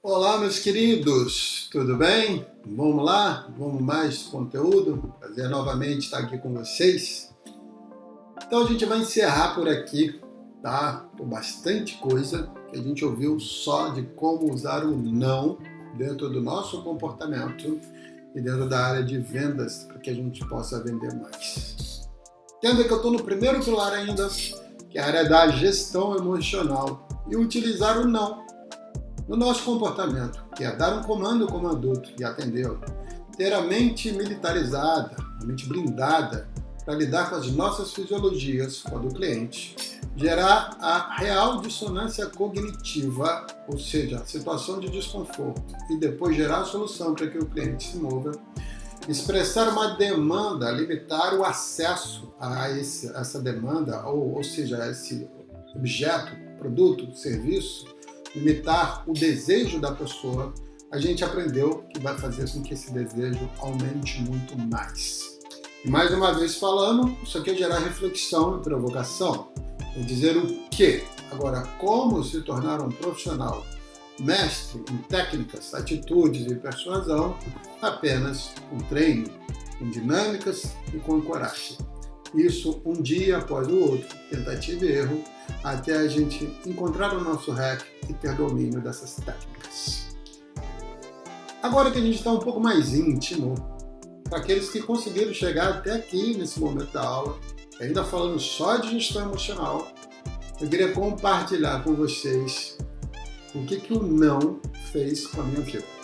Olá, meus queridos, tudo bem? Vamos lá? Vamos mais conteúdo? Prazer novamente estar aqui com vocês. Então a gente vai encerrar por aqui, tá? Com bastante coisa que a gente ouviu só de como usar o não dentro do nosso comportamento e dentro da área de vendas para que a gente possa vender mais. Entenda que eu estou no primeiro pilar ainda, que é a área da gestão emocional e utilizar o não no nosso comportamento, que é dar um comando como adulto e atendê-lo, ter a mente militarizada, a mente blindada, para lidar com as nossas fisiologias com a do cliente, gerar a real dissonância cognitiva, ou seja, a situação de desconforto, e depois gerar a solução para que o cliente se mova, expressar uma demanda, limitar o acesso a essa demanda, ou seja, a esse objeto, produto, serviço, limitar o desejo da pessoa, a gente aprendeu que vai fazer com que esse desejo aumente muito mais. E mais uma vez falando, isso aqui é gerar reflexão e provocação. É dizer o quê? Agora, como se tornar um profissional mestre em técnicas, atitudes e persuasão apenas com treino, com dinâmicas e com coragem. Isso um dia após o outro, tentativa e erro, até a gente encontrar o nosso hack e ter domínio dessas técnicas. Agora que a gente está um pouco mais íntimo, para aqueles que conseguiram chegar até aqui nesse momento da aula, ainda falando só de gestão emocional, eu queria compartilhar com vocês o que o não fez com a minha vida.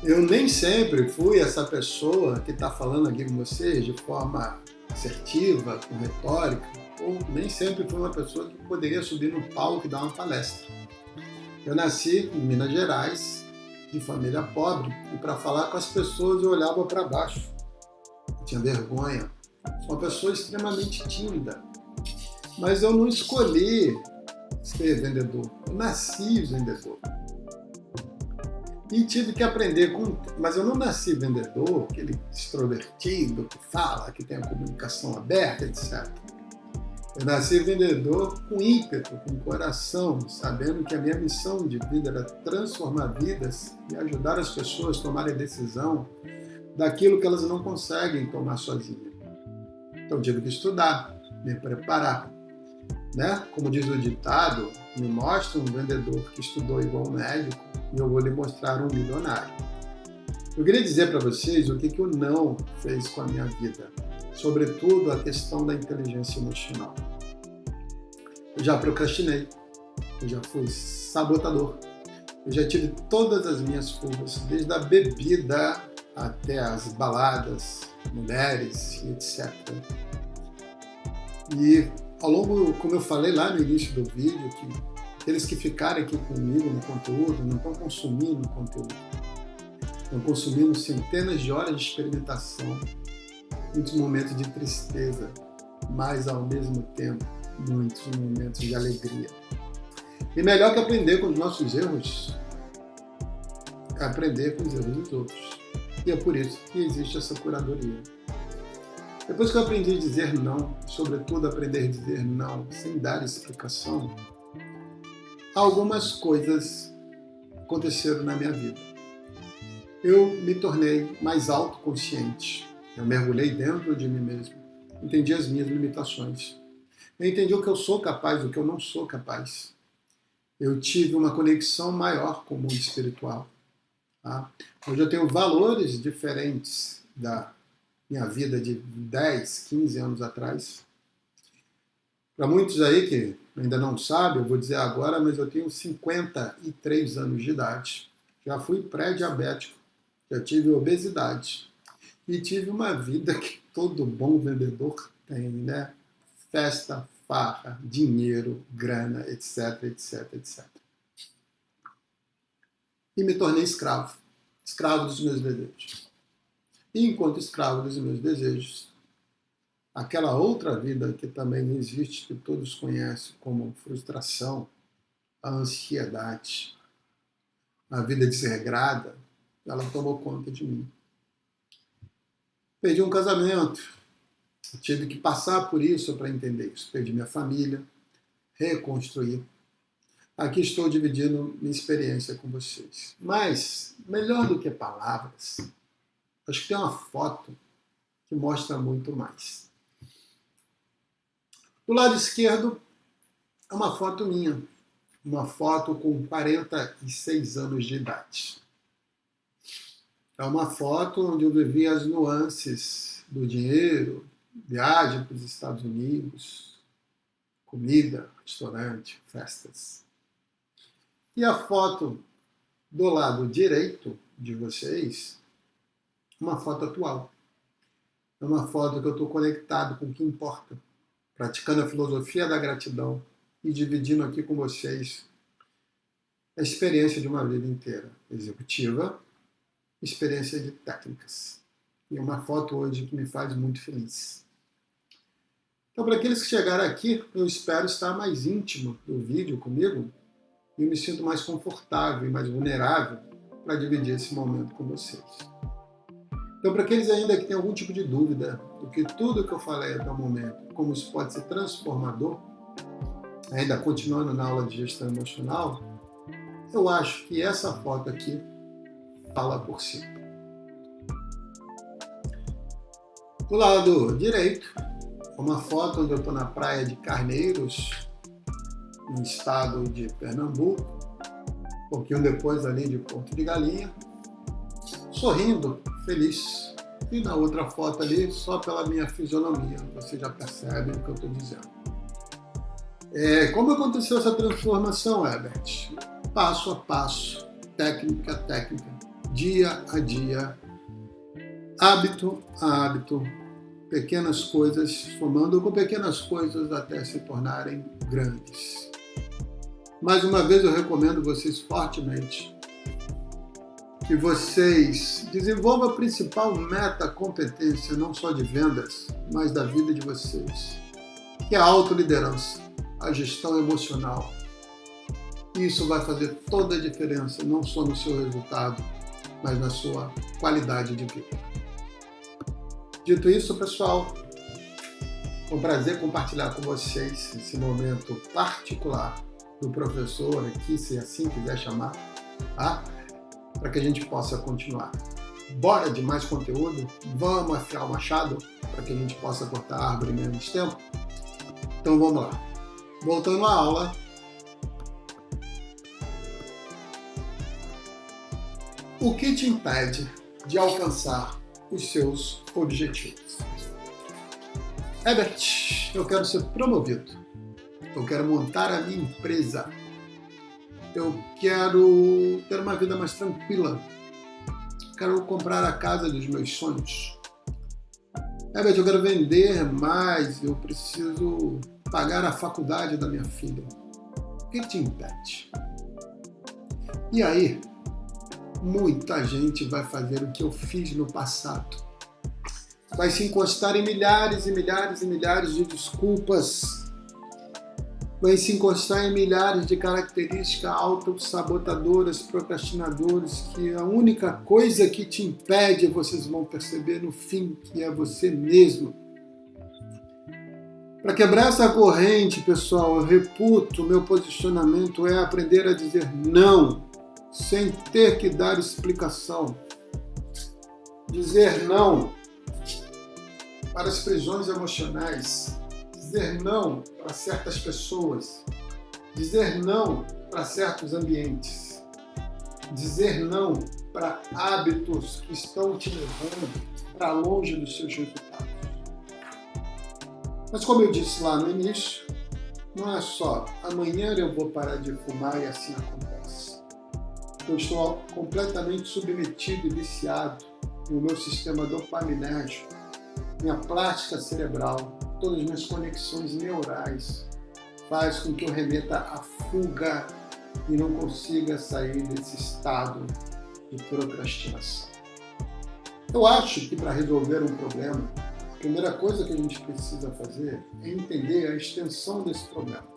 Eu nem sempre fui essa pessoa que está falando aqui com vocês de forma assertiva, com retórica, ou nem sempre fui uma pessoa que poderia subir no palco e dar uma palestra. Eu nasci em Minas Gerais, de família pobre, e para falar com as pessoas eu olhava para baixo. Eu tinha vergonha. Sou uma pessoa extremamente tímida. Mas eu não escolhi ser vendedor. Eu nasci vendedor. E tive que aprender com... Mas eu não nasci vendedor, aquele extrovertido que fala, que tem a comunicação aberta, etc. Eu nasci vendedor com ímpeto, com coração, sabendo que a minha missão de vida era transformar vidas e ajudar as pessoas a tomarem decisão daquilo que elas não conseguem tomar sozinhas. Então tive que estudar, me preparar. Né? Como diz o ditado, me mostra um vendedor que estudou igual um médico e eu vou lhe mostrar um milionário. Eu queria dizer para vocês o que o não fez com a minha vida, sobretudo a questão da inteligência emocional. Eu já procrastinei, eu já fui sabotador, eu já tive todas as minhas fugas, desde a bebida até as baladas, mulheres e etc. E ao longo, como eu falei lá no início do vídeo, que aqueles que ficarem aqui comigo no conteúdo não estão consumindo conteúdo. Estão consumindo centenas de horas de experimentação, muitos momentos de tristeza, mas ao mesmo tempo muitos momentos de alegria. E melhor que aprender com os nossos erros é aprender com os erros dos outros. E é por isso que existe essa curadoria. Depois que eu aprendi a dizer não, sobretudo aprender a dizer não sem dar explicação, algumas coisas aconteceram na minha vida. Eu me tornei mais autoconsciente. Eu mergulhei dentro de mim mesmo. Entendi as minhas limitações. Eu entendi o que eu sou capaz, o que eu não sou capaz. Eu tive uma conexão maior com o mundo espiritual. Tá? Hoje eu tenho valores diferentes da minha vida de 10, 15 anos atrás. Para muitos aí que ainda não sabem, eu vou dizer agora, mas eu tenho 53 anos de idade. Já fui pré-diabético, já tive obesidade e tive uma vida que todo bom vendedor tem, né? Festa, farra, dinheiro, grana, etc, etc, etc. E me tornei escravo dos meus desejos. E enquanto escravo dos meus desejos, aquela outra vida que também existe, que todos conhecem como frustração, a ansiedade, a vida desregrada, ela tomou conta de mim. Perdi um casamento, tive que passar por isso para entender isso. Perdi minha família, reconstruir. aqui estou dividindo minha experiência com vocês. Mas, melhor do que palavras, acho que tem uma foto que mostra muito mais. Do lado esquerdo é uma foto minha, uma foto com 46 anos de idade. É uma foto onde eu vivi as nuances do dinheiro, viagem para os Estados Unidos, comida, restaurante, festas. E a foto do lado direito de vocês, uma foto atual. É uma foto que eu estou conectado com o que importa, praticando a filosofia da gratidão e dividindo aqui com vocês a experiência de uma vida inteira, executiva, experiência de técnicas. E uma foto hoje que me faz muito feliz. Então, para aqueles que chegaram aqui, eu espero estar mais íntimo do vídeo comigo e eu me sinto mais confortável e mais vulnerável para dividir esse momento com vocês. Então, para aqueles ainda que têm algum tipo de dúvida do que tudo que eu falei até o momento, como isso pode ser transformador, ainda continuando na aula de gestão emocional, eu acho que essa foto aqui fala por si. Do lado direito, uma foto onde eu estou na praia de Carneiros, no estado de Pernambuco, um pouquinho depois ali de Porto de Galinha, sorrindo, feliz. E na outra foto ali, só pela minha fisionomia, você já percebe o que eu estou dizendo. Como aconteceu essa transformação, Herbert? Passo a passo, técnica a técnica, dia a dia, hábito a hábito, pequenas coisas, somando com pequenas coisas até se tornarem grandes. Mais uma vez eu recomendo vocês fortemente que vocês desenvolvam a principal meta competência, não só de vendas, mas da vida de vocês, que é a autoliderança, a gestão emocional. Isso vai fazer toda a diferença, não só no seu resultado, mas na sua qualidade de vida. Dito isso, pessoal, foi um prazer compartilhar com vocês esse momento particular do professor aqui, se assim quiser chamar, tá? Para que a gente possa continuar. Bora de mais conteúdo? Vamos afiar o machado para que a gente possa cortar a árvore em menos tempo? Então vamos lá. Voltando à aula. O que te impede de alcançar os seus objetivos? Herbert, eu quero ser promovido. Eu quero montar a minha empresa. Eu quero ter uma vida mais tranquila. Quero comprar a casa dos meus sonhos. Herbert, eu quero vender mais. Eu preciso pagar a faculdade da minha filha. O que te impede? E aí, muita gente vai fazer o que eu fiz no passado. Vai se encostar em milhares e milhares e milhares de desculpas. Vai se encostar em milhares de características autossabotadoras, procrastinadoras, que a única coisa que te impede, vocês vão perceber no fim, que é você mesmo. Para quebrar essa corrente, pessoal, eu reputo, meu posicionamento é aprender a dizer não, sem ter que dar explicação. Dizer não para as prisões emocionais. Dizer não para certas pessoas, dizer não para certos ambientes, dizer não para hábitos que estão te levando para longe dos seus resultados. Mas como eu disse lá no início, não é só amanhã eu vou parar de fumar e assim acontece. Eu estou completamente submetido e viciado no meu sistema dopaminérgico, minha plástica cerebral, todas as minhas conexões neurais faz com que eu remeta à fuga e não consiga sair desse estado de procrastinação. Eu acho que para resolver um problema, a primeira coisa que a gente precisa fazer é entender a extensão desse problema.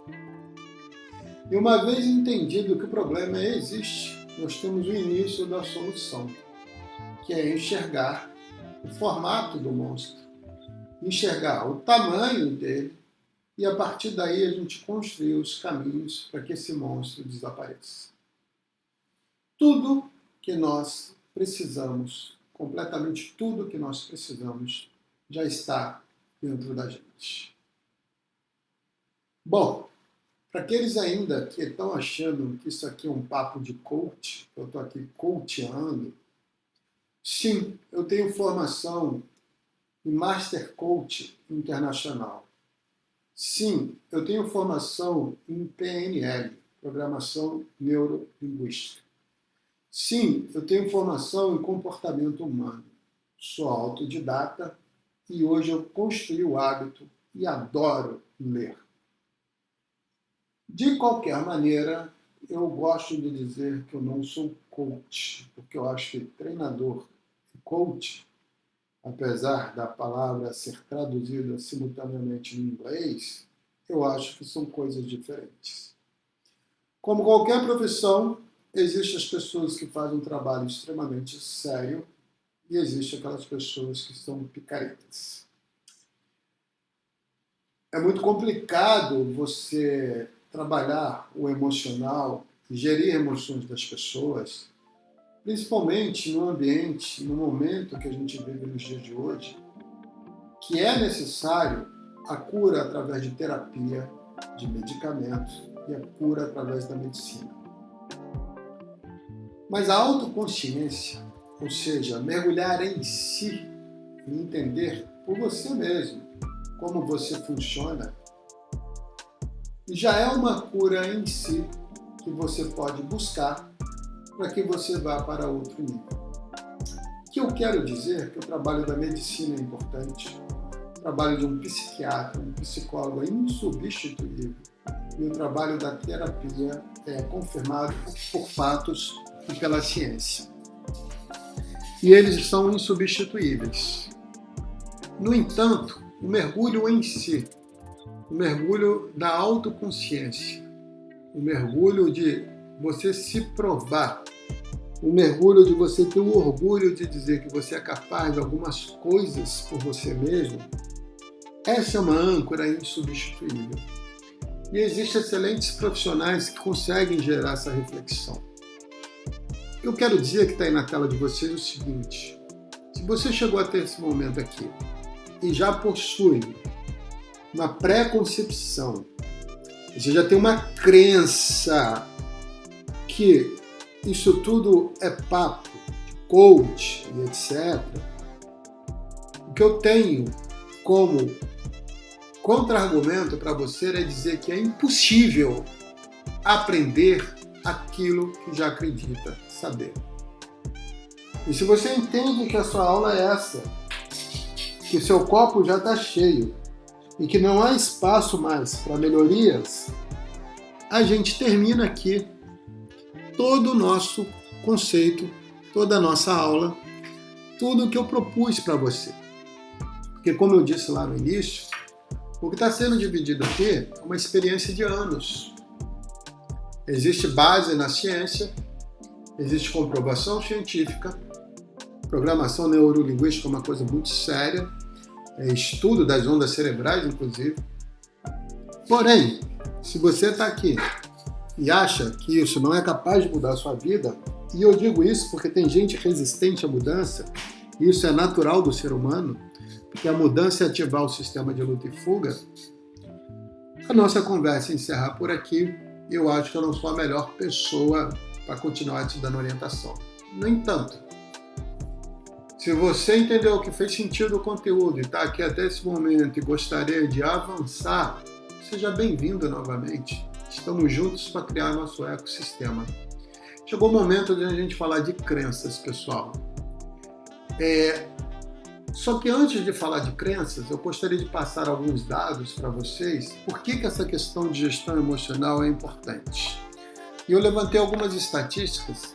E uma vez entendido que o problema existe, nós temos o início da solução, que é enxergar o formato do monstro, enxergar o tamanho dele e a partir daí a gente construir os caminhos para que esse monstro desapareça. Tudo que nós precisamos, completamente tudo que nós precisamos, já está dentro da gente. Bom, para aqueles ainda que estão achando que isso aqui é um papo de coach, eu estou aqui coachando, sim, eu tenho formação em Master Coach Internacional. Sim, eu tenho formação em PNL, Programação Neurolinguística. Sim, eu tenho formação em comportamento humano. Sou autodidata e hoje eu construí o hábito e adoro ler. De qualquer maneira, eu gosto de dizer que eu não sou coach, porque eu acho que treinador e coach, apesar da palavra ser traduzida simultaneamente em inglês, eu acho que são coisas diferentes. Como qualquer profissão, existem as pessoas que fazem um trabalho extremamente sério e existem aquelas pessoas que são picaretas. É muito complicado você trabalhar o emocional, gerir emoções das pessoas, principalmente no ambiente, no momento que a gente vive nos dias de hoje, que é necessário a cura através de terapia, de medicamentos e a cura através da medicina. Mas a autoconsciência, ou seja, mergulhar em si e entender por você mesmo como você funciona, já é uma cura em si que você pode buscar para que você vá para outro nível. O que eu quero dizer é que o trabalho da medicina é importante, o trabalho de um psiquiatra, um psicólogo é insubstituível e o trabalho da terapia é confirmado por fatos e pela ciência. E eles são insubstituíveis. No entanto, o mergulho em si, o mergulho da autoconsciência, o mergulho de você se provar, o mergulho de você ter o orgulho de dizer que você é capaz de algumas coisas por você mesmo, essa é uma âncora insubstituível. E existem excelentes profissionais que conseguem gerar essa reflexão. Eu quero dizer que está aí na tela de vocês o seguinte: se você chegou até esse momento aqui e já possui uma pré-concepção, você já tem uma crença que isso tudo é papo, coach e etc., o que eu tenho como contra-argumento para você é dizer que é impossível aprender aquilo que já acredita saber. E se você entende que a sua aula é essa, que o seu copo já está cheio e que não há espaço mais para melhorias, a gente termina aqui todo o nosso conceito, toda a nossa aula, tudo o que eu propus para você. Porque, como eu disse lá no início, o que está sendo dividido aqui é uma experiência de anos. Existe base na ciência, existe comprovação científica, programação neurolinguística é uma coisa muito séria, estudo das ondas cerebrais, inclusive. Porém, se você está aqui e acha que isso não é capaz de mudar a sua vida, e eu digo isso porque tem gente resistente à mudança, e isso é natural do ser humano, porque a mudança é ativar o sistema de luta e fuga, a nossa conversa encerrar por aqui. Eu acho que eu não sou a melhor pessoa para continuar te dando orientação. No entanto, se você entendeu que fez sentido o conteúdo e está aqui até esse momento e gostaria de avançar, seja bem-vindo novamente. Estamos juntos para criar nosso ecossistema. Chegou o momento de a gente falar de crenças, pessoal. Só que antes de falar de crenças, eu gostaria de passar alguns dados para vocês. Por que essa questão de gestão emocional é importante? E eu levantei algumas estatísticas.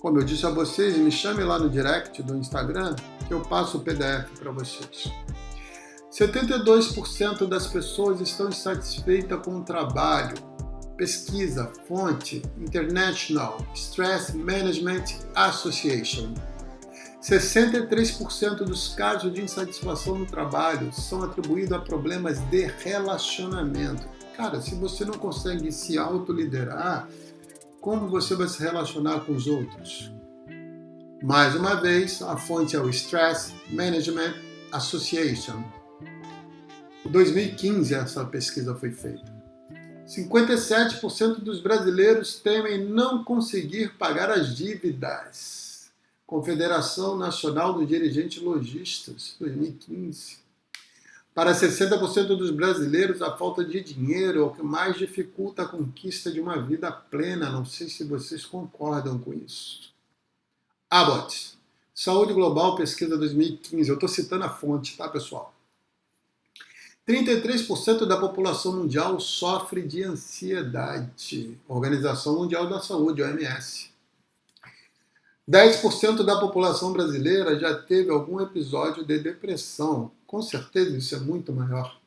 Como eu disse a vocês, me chame lá no direct do Instagram, que eu passo o PDF para vocês. 72% das pessoas estão insatisfeitas com o trabalho. Pesquisa, fonte, International Stress Management Association. 63% dos casos de insatisfação no trabalho são atribuídos a problemas de relacionamento. Cara, se você não consegue se autoliderar, como você vai se relacionar com os outros? Mais uma vez, a fonte é o Stress Management Association. Em 2015, essa pesquisa foi feita. 57% dos brasileiros temem não conseguir pagar as dívidas. Confederação Nacional dos Dirigentes Lojistas, 2015. Para 60% dos brasileiros, a falta de dinheiro é o que mais dificulta a conquista de uma vida plena. Não sei se vocês concordam com isso. Abbott, Saúde Global, pesquisa 2015. Eu estou citando a fonte, tá, pessoal? 33% da população mundial sofre de ansiedade. Organização Mundial da Saúde, OMS. 10% da população brasileira já teve algum episódio de depressão. Com certeza isso é muito maior.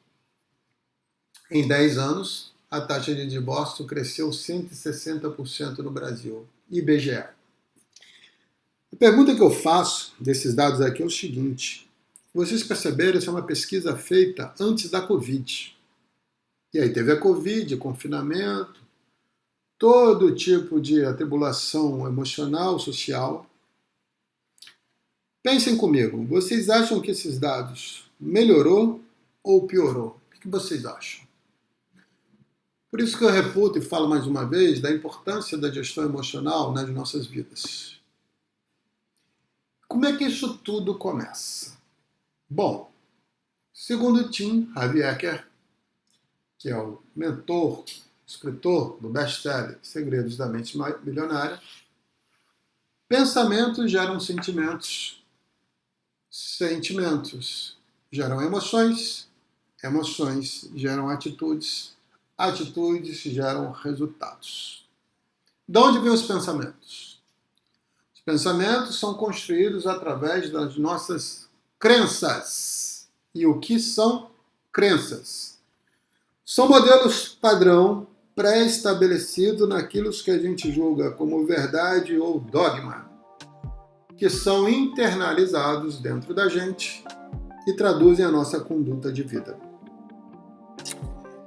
Em 10 anos, a taxa de divórcio cresceu 160% no Brasil. IBGE. A pergunta que eu faço desses dados aqui é o seguinte. Vocês perceberam, isso é uma pesquisa feita antes da Covid. E aí teve a Covid, confinamento, todo tipo de atribulação emocional, social. Pensem comigo, vocês acham que esses dados melhorou ou piorou? O que vocês acham? Por isso que eu reputo e falo mais uma vez da importância da gestão emocional nas nossas vidas. Como é que isso tudo começa? Bom, segundo Tim Harv-Eker, que é o mentor, escritor do best-seller Segredos da Mente Milionária, pensamentos geram sentimentos, sentimentos geram emoções, emoções geram atitudes, atitudes geram resultados. De onde vêm os pensamentos? Os pensamentos são construídos através das nossas crenças. E o que são crenças? São modelos padrão pré-estabelecido naquilo que a gente julga como verdade ou dogma, que são internalizados dentro da gente e traduzem a nossa conduta de vida.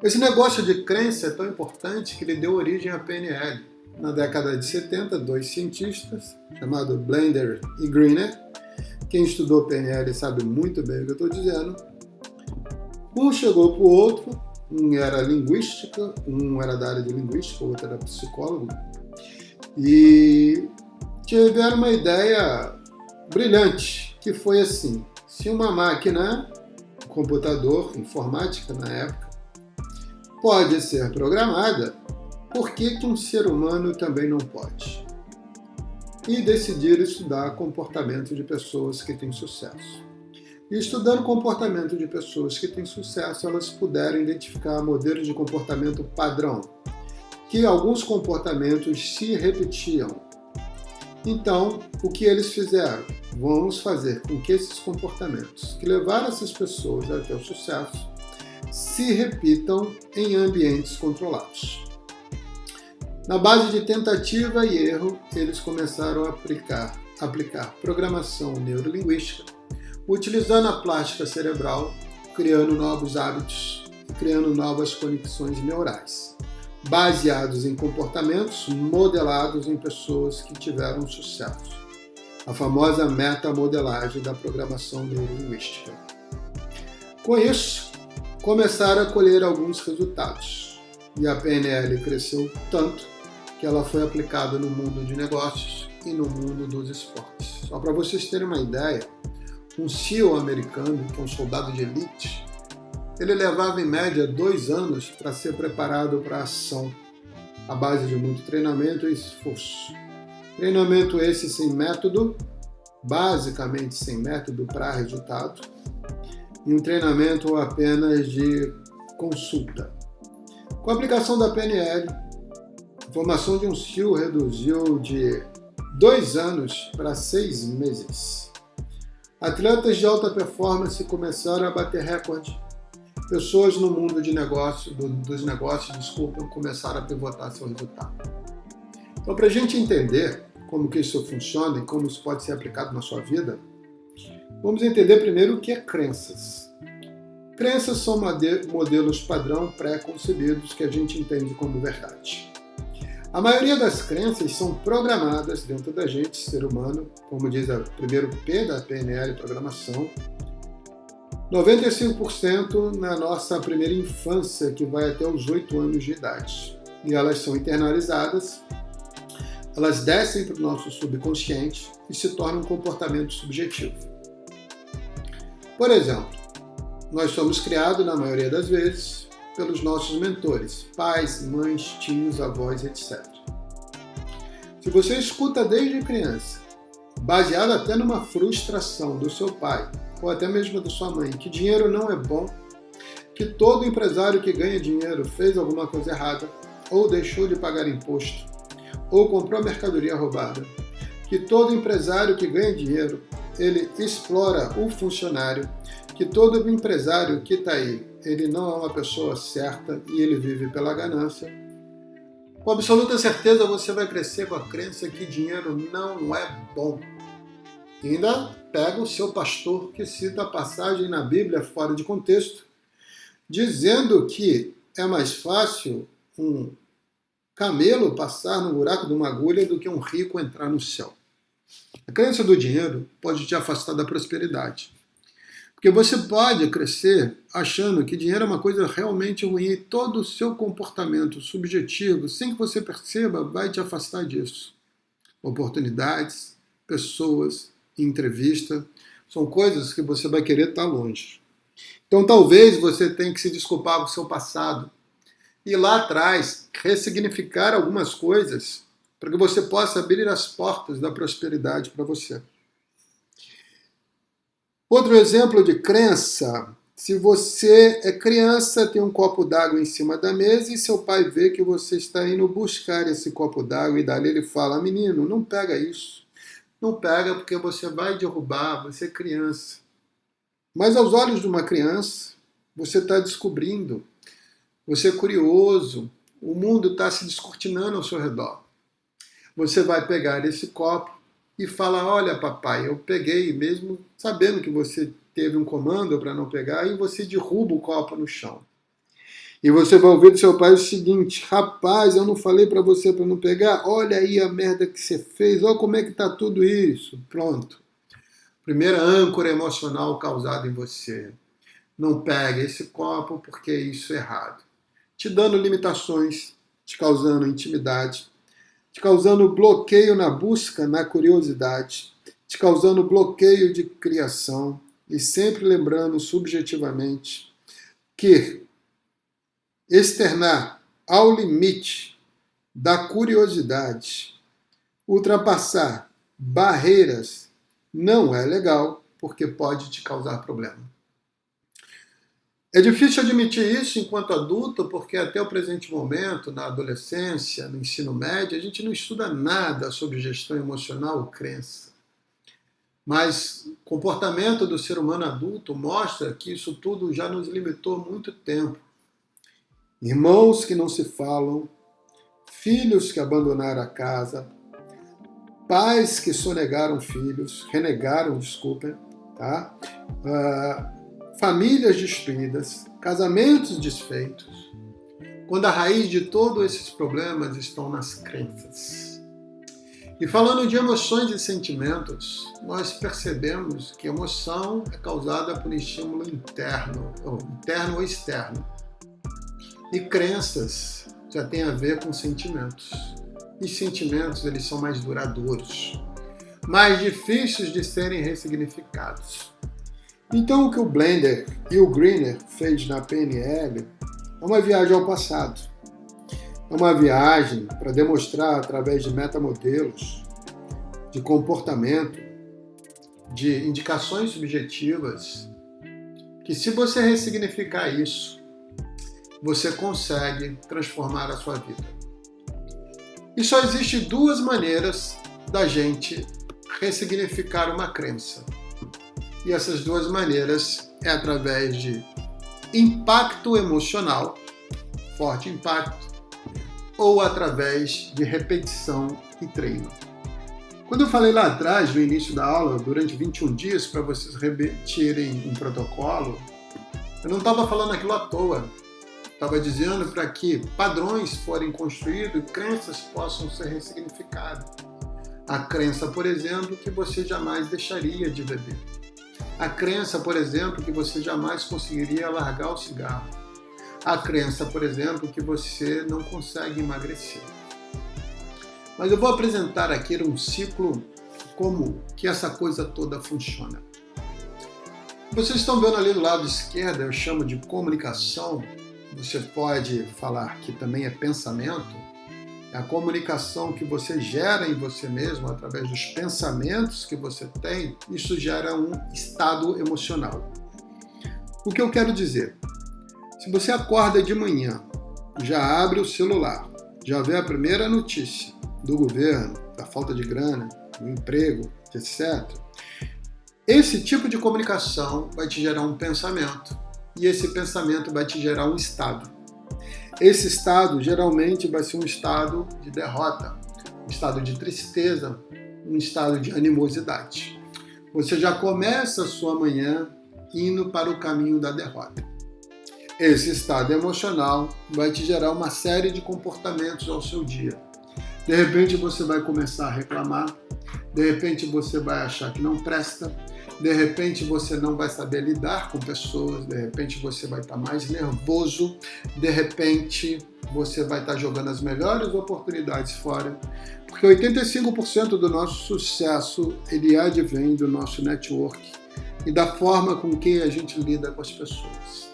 Esse negócio de crença é tão importante que ele deu origem à PNL. Na década de 70, dois cientistas, chamados Blender e Greiner, quem estudou PNL sabe muito bem o que eu estou dizendo, um chegou para o outro. Um era linguística, um era da área de linguística, o outro era psicólogo. E tiveram uma ideia brilhante, que foi assim: se uma máquina, computador, informática na época, pode ser programada, por que um ser humano também não pode? E decidiram estudar comportamento de pessoas que têm sucesso. E estudando o comportamento de pessoas que têm sucesso, elas puderam identificar modelos de comportamento padrão, que alguns comportamentos se repetiam. Então, o que eles fizeram? Vamos fazer com que esses comportamentos que levaram essas pessoas até o sucesso se repitam em ambientes controlados. Na base de tentativa e erro, eles começaram a aplicar programação neurolinguística, utilizando a plástica cerebral, criando novos hábitos e criando novas conexões neurais, baseados em comportamentos modelados em pessoas que tiveram sucesso. A famosa metamodelagem da programação neurolinguística. Com isso, começaram a colher alguns resultados, e a PNL cresceu tanto que ela foi aplicada no mundo de negócios e no mundo dos esportes. Só para vocês terem uma ideia, um SEAL americano, que é um soldado de elite, ele levava em média 2 anos para ser preparado para a ação, à base de muito treinamento e esforço. Treinamento esse sem método, basicamente sem método para resultado, e um treinamento apenas de consulta. Com a aplicação da PNL, a formação de um SEAL reduziu de 2 anos para 6 meses. Atletas de alta performance começaram a bater recorde. Pessoas no mundo de dos negócios, começaram a pivotar seu resultado. Então, para a gente entender como que isso funciona e como isso pode ser aplicado na sua vida, vamos entender primeiro o que é crenças. Crenças são modelos padrão pré-concebidos que a gente entende como verdade. A maioria das crenças são programadas dentro da gente, ser humano, como diz o primeiro P da PNL, programação. 95% na nossa primeira infância, que vai até os 8 anos de idade. E elas são internalizadas, elas descem para o nosso subconsciente e se tornam um comportamento subjetivo. Por exemplo, nós somos criados, na maioria das vezes, pelos nossos mentores, pais, mães, tios, avós, etc. Se você escuta desde criança, baseado até numa frustração do seu pai, ou até mesmo da sua mãe, que dinheiro não é bom, que todo empresário que ganha dinheiro fez alguma coisa errada, ou deixou de pagar imposto, ou comprou mercadoria roubada, que todo empresário que ganha dinheiro, ele explora o funcionário, que todo empresário que está aí, ele não é uma pessoa certa e ele vive pela ganância, com absoluta certeza você vai crescer com a crença que dinheiro não é bom. E ainda pega o seu pastor que cita a passagem na Bíblia fora de contexto, dizendo que é mais fácil um camelo passar no buraco de uma agulha do que um rico entrar no céu. A crença do dinheiro pode te afastar da prosperidade. Porque você pode crescer achando que dinheiro é uma coisa realmente ruim e todo o seu comportamento subjetivo, sem que você perceba, vai te afastar disso. Oportunidades, pessoas, entrevista, são coisas que você vai querer estar longe. Então talvez você tenha que se desculpar com o seu passado e lá atrás ressignificar algumas coisas para que você possa abrir as portas da prosperidade para você. Outro exemplo de crença, se você é criança, tem um copo d'água em cima da mesa e seu pai vê que você está indo buscar esse copo d'água e dali ele fala, menino, não pega isso. Não pega porque você vai derrubar, você é criança. Mas aos olhos de uma criança, você está descobrindo, você é curioso, o mundo está se descortinando ao seu redor. Você vai pegar esse copo e fala, olha papai, eu peguei, mesmo sabendo que você teve um comando para não pegar, e você derruba o copo no chão. E você vai ouvir do seu pai o seguinte, rapaz, eu não falei para você para não pegar? Olha aí a merda que você fez, olha como é que está tudo isso. Pronto. Primeira âncora emocional causada em você. Não pegue esse copo porque isso é errado. Te dando limitações, te causando intimidade, te causando bloqueio na busca, na curiosidade, te causando bloqueio de criação e sempre lembrando subjetivamente que externar ao limite da curiosidade, ultrapassar barreiras não é legal porque pode te causar problema. É difícil admitir isso enquanto adulto, porque até o presente momento, na adolescência, no ensino médio, a gente não estuda nada sobre gestão emocional ou crença. Mas o comportamento do ser humano adulto mostra que isso tudo já nos limitou há muito tempo. Irmãos que não se falam, filhos que abandonaram a casa, pais que sonegaram filhos, renegaram, desculpem, tá? Famílias destruídas, casamentos desfeitos, quando a raiz de todos esses problemas estão nas crenças. E falando de emoções e sentimentos, nós percebemos que emoção é causada por estímulo interno ou externo. E crenças já tem a ver com sentimentos. E sentimentos, eles são mais duradouros, mais difíceis de serem ressignificados. Então, o que o Blender e o Greener fez na PNL é uma viagem ao passado. É uma viagem para demonstrar, através de metamodelos, de comportamento, de indicações subjetivas, que se você ressignificar isso, você consegue transformar a sua vida. E só existem duas maneiras da gente ressignificar uma crença. E essas duas maneiras é através de impacto emocional, forte impacto, ou através de repetição e treino. Quando eu falei lá atrás, no início da aula, durante 21 dias, para vocês repetirem um protocolo, eu não estava falando aquilo à toa. Estava dizendo para que padrões forem construídos e crenças possam ser ressignificadas. A crença, por exemplo, que você jamais deixaria de beber. A crença, por exemplo, que você jamais conseguiria largar o cigarro. A crença, por exemplo, que você não consegue emagrecer. Mas eu vou apresentar aqui um ciclo como que essa coisa toda funciona. Vocês estão vendo ali do lado esquerdo, eu chamo de comunicação. Você pode falar que também é pensamento. É a comunicação que você gera em você mesmo através dos pensamentos que você tem. Isso gera um estado emocional. O que eu quero dizer? Se você acorda de manhã, já abre o celular, já vê a primeira notícia do governo, da falta de grana, do emprego, etc. Esse tipo de comunicação vai te gerar um pensamento. E esse pensamento vai te gerar um estado. Esse estado geralmente vai ser um estado de derrota, um estado de tristeza, um estado de animosidade. Você já começa a sua manhã indo para o caminho da derrota. Esse estado emocional vai te gerar uma série de comportamentos ao seu dia. De repente você vai começar a reclamar, de repente você vai achar que não presta, de repente você não vai saber lidar com pessoas, de repente você vai estar mais nervoso, de repente você vai estar jogando as melhores oportunidades fora, porque 85% do nosso sucesso ele advém do nosso network e da forma com que a gente lida com as pessoas.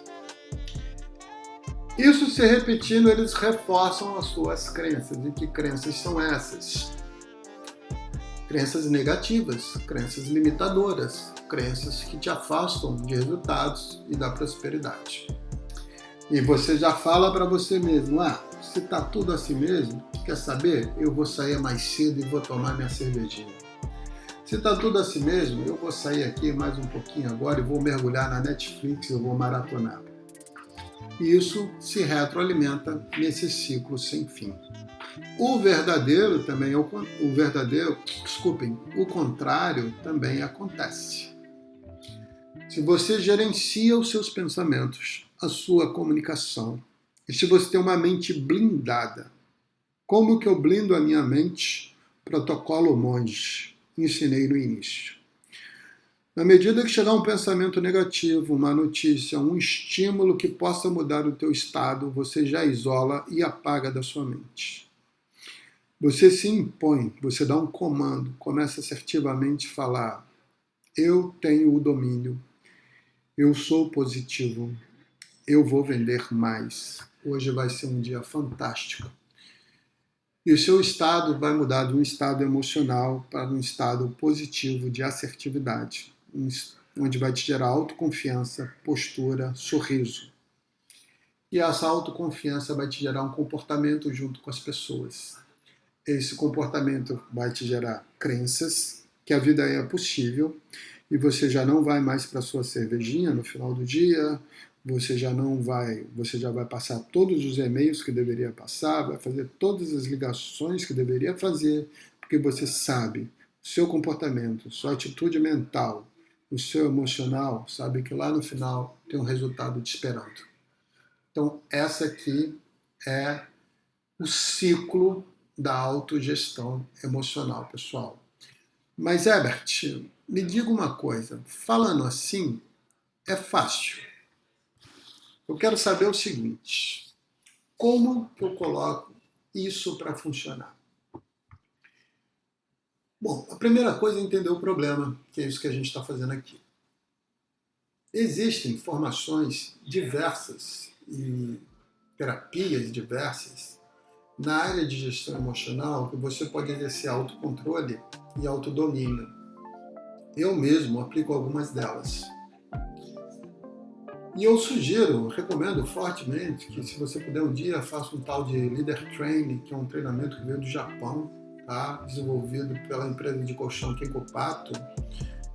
Isso se repetindo, eles reforçam as suas crenças. E que crenças são essas? Crenças negativas, crenças limitadoras, crenças que te afastam de resultados e da prosperidade. E você já fala para você mesmo, se está tudo assim mesmo, quer saber? Eu vou sair mais cedo e vou tomar minha cervejinha. Se está tudo assim mesmo, eu vou sair aqui mais um pouquinho agora e vou mergulhar na Netflix, eu vou maratonar. E isso se retroalimenta nesse ciclo sem fim. O contrário também acontece. Se você gerencia os seus pensamentos, a sua comunicação, e se você tem uma mente blindada, como que eu blindo a minha mente? Protocolo Monge, ensinei no início. Na medida que chegar um pensamento negativo, uma notícia, um estímulo que possa mudar o teu estado, você já isola e apaga da sua mente. Você se impõe, você dá um comando, começa assertivamente a falar: eu tenho o domínio, eu sou positivo, eu vou vender mais, hoje vai ser um dia fantástico. E o seu estado vai mudar de um estado emocional para um estado positivo de assertividade, onde vai te gerar autoconfiança, postura, sorriso. E essa autoconfiança vai te gerar um comportamento junto com as pessoas. Esse comportamento vai te gerar crenças, que a vida é possível, e você já não vai mais para a sua cervejinha no final do dia, você já vai passar todos os e-mails que deveria passar, vai fazer todas as ligações que deveria fazer, porque você sabe, o seu comportamento, sua atitude mental, o seu emocional, sabe que lá no final tem um resultado te esperando. Então, essa aqui é o ciclo da autogestão emocional, pessoal. Mas, Herbert, me diga uma coisa, falando assim, é fácil. Eu quero saber o seguinte, como que eu coloco isso para funcionar? Bom, a primeira coisa é entender o problema, que é isso que a gente está fazendo aqui. Existem formações diversas e terapias diversas na área de gestão emocional que você pode exercer autocontrole e autodomínio. Eu mesmo aplico algumas delas. E eu recomendo fortemente que se você puder um dia, faça um tal de Leader Training, que é um treinamento que veio do Japão, tá? Desenvolvido pela empresa de colchão Kenkopato.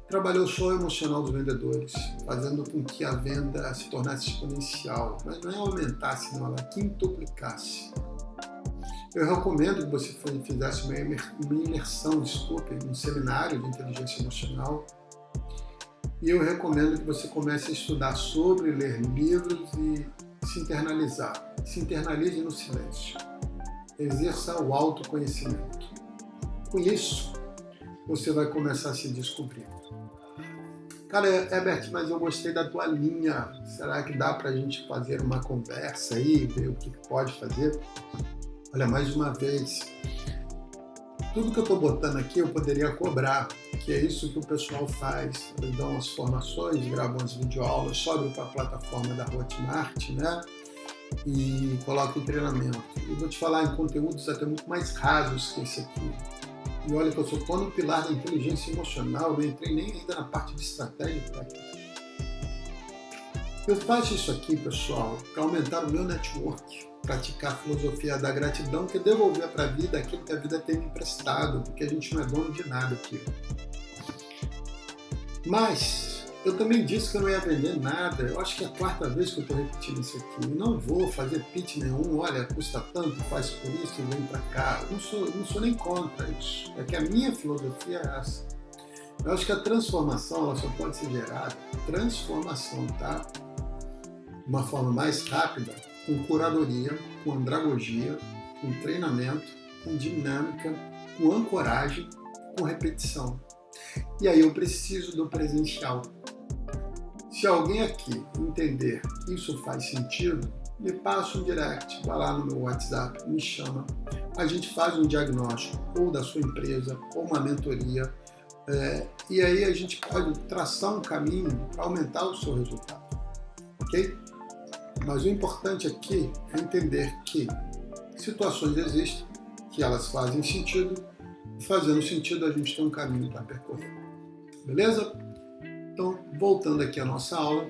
Trabalhou só o emocional dos vendedores, fazendo com que a venda se tornasse exponencial, mas não é aumentasse, não, ela quintuplicasse. Eu recomendo que você fizesse uma imersão, um seminário de inteligência emocional. E eu recomendo que você comece a estudar sobre, ler livros e se internalizar. Se internalize no silêncio. Exerça o autoconhecimento. Com isso, você vai começar a se descobrir. Cara, Herbert, mas eu gostei da tua linha. Será que dá para a gente fazer uma conversa aí, ver o que pode fazer? Olha, mais uma vez, tudo que eu estou botando aqui eu poderia cobrar, que é isso que o pessoal faz. Eles dão as formações, gravam as videoaulas, sobem para a plataforma da Hotmart, né? E colocam em treinamento. E vou te falar em conteúdos até muito mais rasos que esse aqui. E olha que eu só estou no pilar da inteligência emocional, não entrei nem ainda na parte de estratégia técnica. Eu faço isso aqui, pessoal, para aumentar o meu network, praticar a filosofia da gratidão, que é devolver para a vida aquilo que a vida tem me emprestado, porque a gente não é dono de nada aqui. Mas eu também disse que eu não ia vender nada. Eu acho que é a quarta vez que eu estou repetindo isso aqui. Eu não vou fazer pitch nenhum. Olha, custa tanto, faz por isso e vem para cá. Eu não sou nem contra isso. É que a minha filosofia é essa. Eu acho que a transformação ela só pode ser gerada, transformação, tá? De uma forma mais rápida, com curadoria, com andragogia, com treinamento, com dinâmica, com ancoragem, com repetição. E aí eu preciso do presencial. Se alguém aqui entender que isso faz sentido, me passa um direct, vai lá no meu WhatsApp, me chama. A gente faz um diagnóstico ou da sua empresa, ou uma mentoria, e aí a gente pode traçar um caminho para aumentar o seu resultado, ok? Mas o importante aqui é entender que situações existem, que elas fazem sentido, e fazendo sentido a gente tem um caminho para percorrer. Beleza? Então, voltando aqui à nossa aula,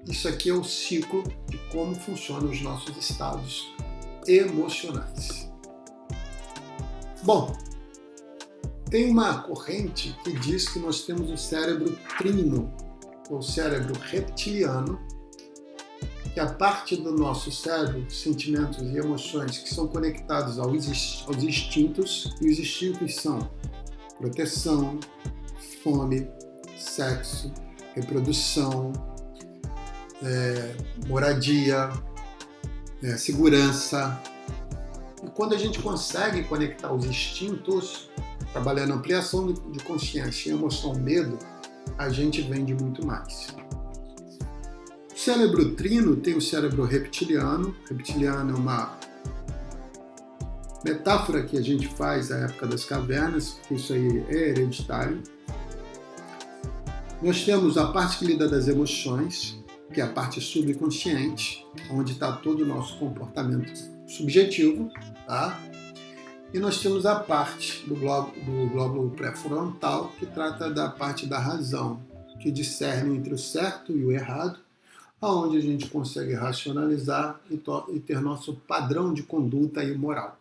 isso aqui é o ciclo de como funcionam os nossos estados emocionais. Bom, tem uma corrente que diz que nós temos o cérebro trino, ou cérebro reptiliano, que é a parte do nosso cérebro, sentimentos e emoções que são conectados aos instintos, e os instintos são proteção, fome, sexo, reprodução, moradia, segurança. E quando a gente consegue conectar os instintos, trabalhando a ampliação de consciência, emoção, medo, a gente vende muito mais. O cérebro trino tem o cérebro reptiliano. Reptiliano é uma metáfora que a gente faz à época das cavernas, porque isso aí é hereditário. Nós temos a parte que lida das emoções, que é a parte subconsciente, onde está todo o nosso comportamento subjetivo, tá? E nós temos a parte do glóbulo pré-frontal, que trata da parte da razão, que discerne entre o certo e o errado, aonde a gente consegue racionalizar e ter nosso padrão de conduta e moral.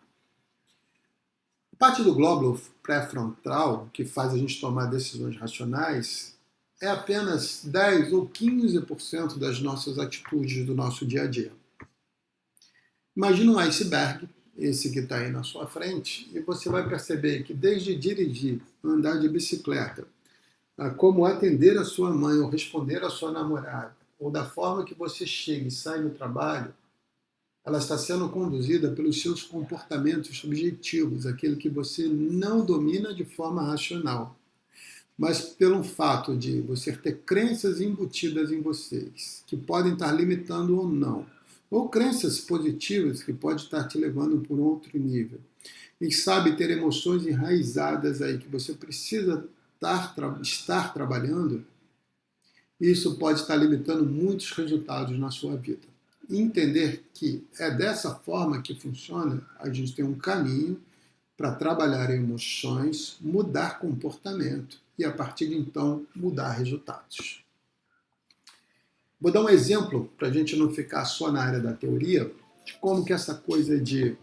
A parte do glóbulo pré-frontal, que faz a gente tomar decisões racionais, é apenas 10 ou 15% das nossas atitudes do nosso dia a dia. Imagina um iceberg, esse que está aí na sua frente, e você vai perceber que desde dirigir, andar de bicicleta, como atender a sua mãe ou responder a sua namorada, ou da forma que você chega e sai no trabalho, ela está sendo conduzida pelos seus comportamentos subjetivos, aquele que você não domina de forma racional, mas pelo fato de você ter crenças embutidas em vocês, que podem estar limitando ou não, ou crenças positivas que podem estar te levando para um outro nível, e sabe ter emoções enraizadas aí que você precisa estar trabalhando, isso pode estar limitando muitos resultados na sua vida. Entender que é dessa forma que funciona, a gente tem um caminho para trabalhar emoções, mudar comportamento e, a partir de então, mudar resultados. Vou dar um exemplo para a gente não ficar só na área da teoria, de como que essa coisa de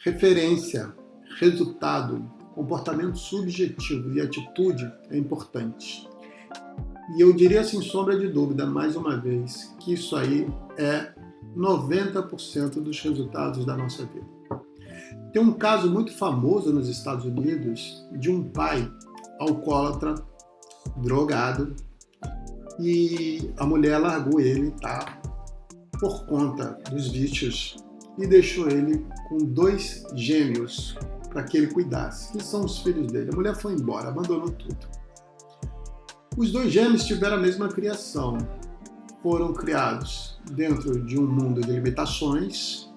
referência, resultado, comportamento subjetivo e atitude é importante. E eu diria sem sombra de dúvida, mais uma vez, que isso aí é 90% dos resultados da nossa vida. Tem um caso muito famoso nos Estados Unidos de um pai alcoólatra, drogado, e a mulher largou ele, tá? Por conta dos vícios e deixou ele com 2 gêmeos para que ele cuidasse, que são os filhos dele. A mulher foi embora, abandonou tudo. Os 2 gêmeos tiveram a mesma criação. Foram criados dentro de um mundo de limitações,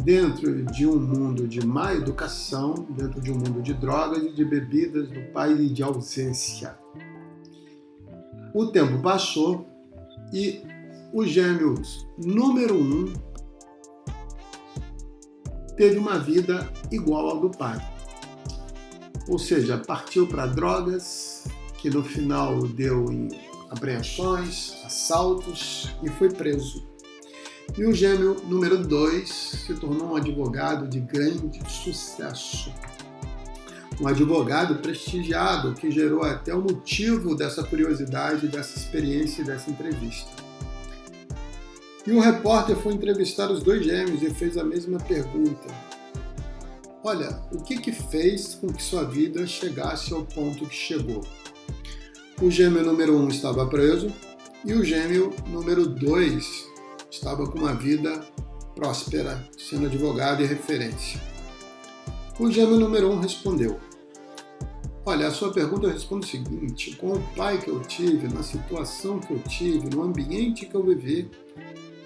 dentro de um mundo de má educação, dentro de um mundo de drogas e de bebidas do pai e de ausência. O tempo passou e o gêmeo número 1 teve uma vida igual ao do pai. Ou seja, partiu para drogas, que no final deu em apreensões, assaltos e foi preso. E o gêmeo número 2 se tornou um advogado de grande sucesso. Um advogado prestigiado que gerou até o motivo dessa curiosidade, dessa experiência e dessa entrevista. E um repórter foi entrevistar os 2 gêmeos e fez a mesma pergunta. Olha, o que fez com que sua vida chegasse ao ponto que chegou? O gêmeo número 1 estava preso e o gêmeo número 2 estava com uma vida próspera, sendo advogado e referência. O gêmeo número 1 respondeu: olha, a sua pergunta eu respondo o seguinte: com o pai que eu tive, na situação que eu tive, no ambiente que eu vivi,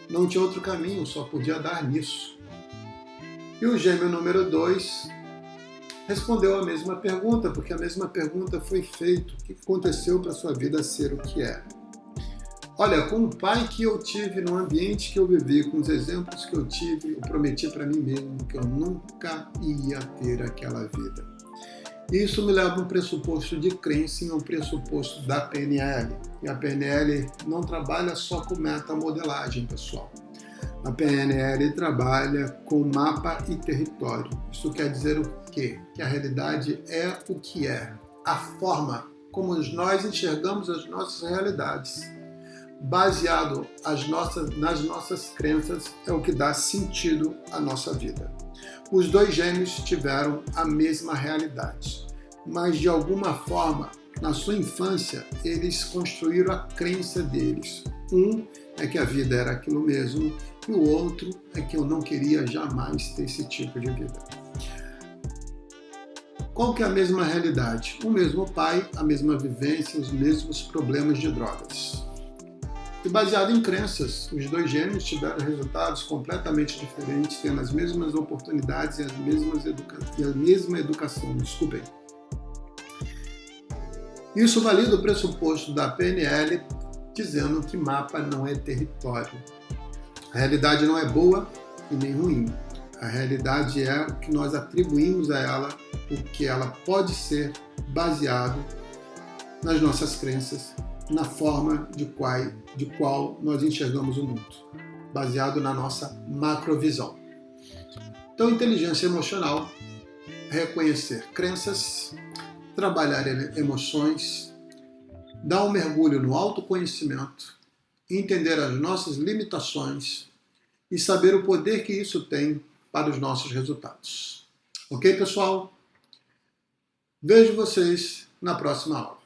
não tinha outro caminho, só podia dar nisso. E o gêmeo número 2 respondeu a mesma pergunta, porque a mesma pergunta foi feita: o que aconteceu para a sua vida ser o que é? Olha, com o pai que eu tive, no ambiente que eu vivi, com os exemplos que eu tive, eu prometi para mim mesmo que eu nunca ia ter aquela vida. Isso me leva a um pressuposto de crença e a um pressuposto da PNL. E a PNL não trabalha só com metamodelagem, pessoal. A PNL trabalha com mapa e território. Isso quer dizer o quê? Que a realidade é o que é. A forma como nós enxergamos as nossas realidades, baseado nas nossas crenças, é o que dá sentido à nossa vida. Os 2 gêmeos tiveram a mesma realidade, mas de alguma forma, na sua infância, eles construíram a crença deles. Um é que a vida era aquilo mesmo e o outro é que eu não queria jamais ter esse tipo de vida. Qual que é a mesma realidade? O mesmo pai, a mesma vivência, os mesmos problemas de drogas. E baseado em crenças, os 2 gêmeos tiveram resultados completamente diferentes, tendo as mesmas oportunidades e a mesma educação. Desculpem. Isso valida o pressuposto da PNL, dizendo que mapa não é território. A realidade não é boa e nem ruim. A realidade é o que nós atribuímos a ela, o que ela pode ser, baseado nas nossas crenças, na forma de qual nós enxergamos o mundo, baseado na nossa macrovisão. Então, inteligência emocional é reconhecer crenças, trabalhar emoções, dar um mergulho no autoconhecimento, entender as nossas limitações e saber o poder que isso tem para os nossos resultados. Ok, pessoal? Vejo vocês na próxima aula.